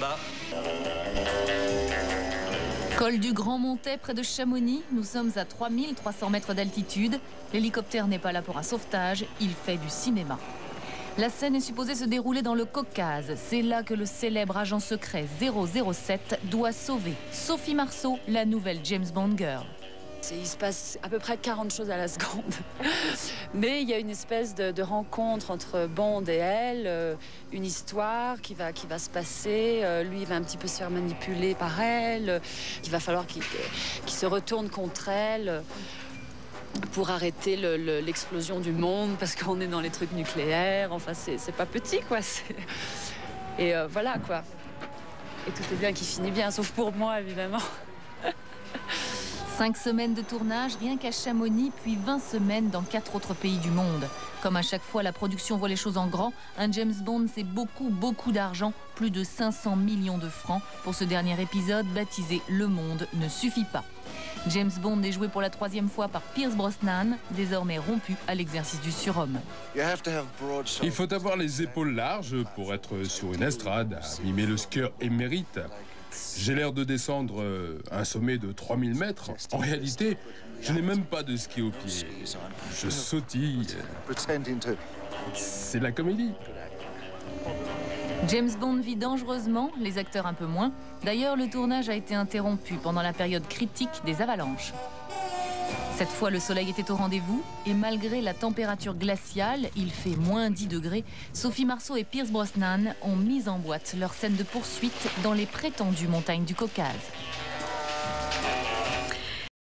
bas. Col du Grand Montet près de Chamonix. Nous sommes à 3300 mètres d'altitude. L'hélicoptère n'est pas là pour un sauvetage, il fait du cinéma. La scène est supposée se dérouler dans le Caucase. C'est là que le célèbre agent secret 007 doit sauver Sophie Marceau, la nouvelle James Bond girl. Il se passe à peu près 40 choses à la seconde. Mais il y a une espèce de rencontre entre Bond et elle, une histoire qui va se passer. Lui, il va un petit peu se faire manipuler par elle. Il va falloir qu'il se retourne contre elle pour arrêter l'explosion du monde, parce qu'on est dans les trucs nucléaires. Enfin, c'est pas petit, quoi. Et voilà, quoi. Et tout est bien qui finit bien, sauf pour moi, évidemment. 5 semaines de tournage, rien qu'à Chamonix, puis 20 semaines dans 4 autres pays du monde. Comme à chaque fois, la production voit les choses en grand. Un James Bond, c'est beaucoup d'argent, plus de 500 millions de francs. Pour ce dernier épisode, baptisé « Le monde ne suffit pas ». James Bond est joué pour la 3e fois par Pierce Brosnan, désormais rompu à l'exercice du surhomme. Il faut avoir les épaules larges pour être sur une estrade, à mimer le skieur émérite. J'ai l'air de descendre un sommet de 3000 mètres. En réalité, je n'ai même pas de ski au pied. Je sautille. C'est la comédie. James Bond vit dangereusement, les acteurs un peu moins. D'ailleurs, le tournage a été interrompu pendant la période critique des avalanches. Cette fois, le soleil était au rendez-vous et malgré la température glaciale, il fait moins 10 degrés, Sophie Marceau et Pierce Brosnan ont mis en boîte leur scène de poursuite dans les prétendues montagnes du Caucase.